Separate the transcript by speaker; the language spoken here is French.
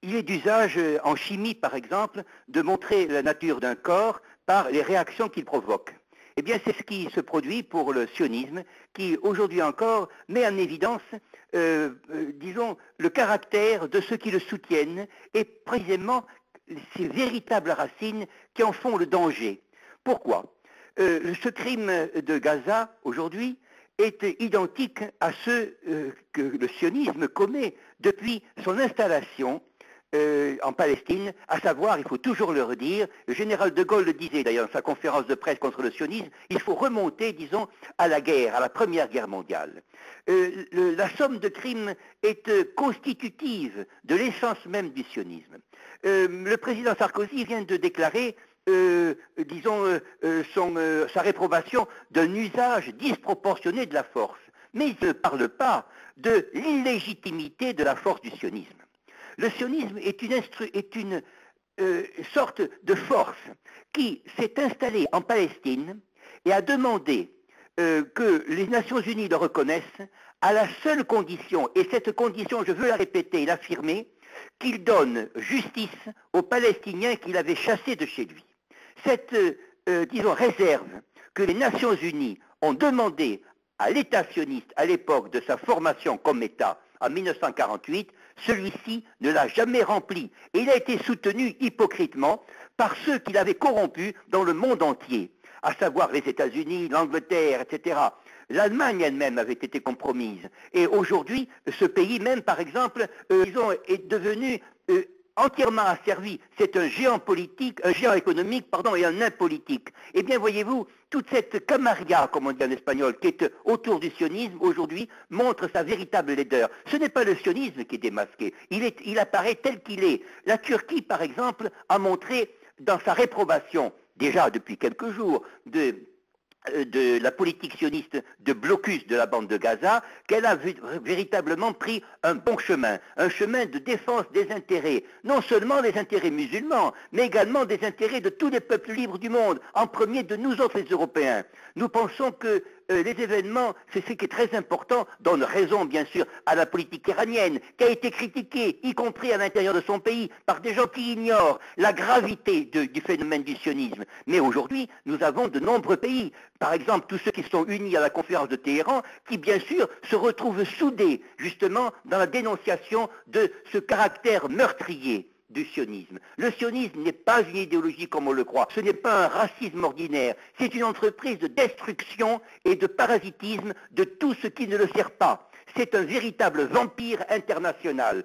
Speaker 1: Il est d'usage en chimie, par exemple, de montrer la nature d'un corps par les réactions qu'il provoque. Eh bien, c'est ce qui se produit pour le sionisme, qui aujourd'hui encore met en évidence, disons, le caractère de ceux qui le soutiennent et précisément ces véritables racines qui en font le danger. Pourquoi? Ce crime de Gaza, aujourd'hui, est identique à ceux que le sionisme commet depuis son installation en Palestine, à savoir, il faut toujours le redire, le général de Gaulle le disait d'ailleurs dans sa conférence de presse contre le sionisme, il faut remonter, disons, à la guerre, à la Première Guerre mondiale. La somme de crimes est constitutive de l'essence même du sionisme. Le président Sarkozy vient de déclarer disons, sa réprobation d'un usage disproportionné de la force. Mais il ne parle pas de l'illégitimité de la force du sionisme. Le sionisme est une sorte de force qui s'est installée en Palestine et a demandé que les Nations Unies le reconnaissent à la seule condition, et cette condition, je veux la répéter et l'affirmer, qu'il donne justice aux Palestiniens qu'il avait chassés de chez lui. Cette, disons, réserve que les Nations Unies ont demandé à l'État sioniste à l'époque de sa formation comme État en 1948, celui-ci ne l'a jamais rempli. Et il a été soutenu hypocritement par ceux qui l'avaient corrompu dans le monde entier, à savoir les États-Unis, l'Angleterre, etc. L'Allemagne elle-même avait été compromise. Et aujourd'hui, ce pays même, par exemple, est devenu entièrement asservi. C'est un géant politique, un géant économique, pardon, et un nain politique. Eh bien, voyez-vous, toute cette camarilla, comme on dit en espagnol, qui est autour du sionisme, aujourd'hui, montre sa véritable laideur. Ce n'est pas le sionisme qui est démasqué. Il apparaît tel qu'il est. La Turquie, par exemple, a montré dans sa réprobation, déjà depuis quelques jours, de la politique sioniste de blocus de la bande de Gaza, qu'elle a véritablement pris un bon chemin, un chemin de défense des intérêts, non seulement des intérêts musulmans, mais également des intérêts de tous les peuples libres du monde, en premier de nous autres les Européens. Nous pensons que les événements, c'est ce qui est très important, donnent raison bien sûr à la politique iranienne, qui a été critiquée, y compris à l'intérieur de son pays, par des gens qui ignorent la gravité du phénomène du sionisme. Mais aujourd'hui, nous avons de nombreux pays, par exemple tous ceux qui sont unis à la conférence de Téhéran, qui bien sûr se retrouvent soudés justement dans la dénonciation de ce caractère meurtrier du sionisme. Le sionisme n'est pas une idéologie comme on le croit, ce n'est pas un racisme ordinaire, c'est une entreprise de destruction et de parasitisme de tout ce qui ne le sert pas. C'est un véritable vampire international.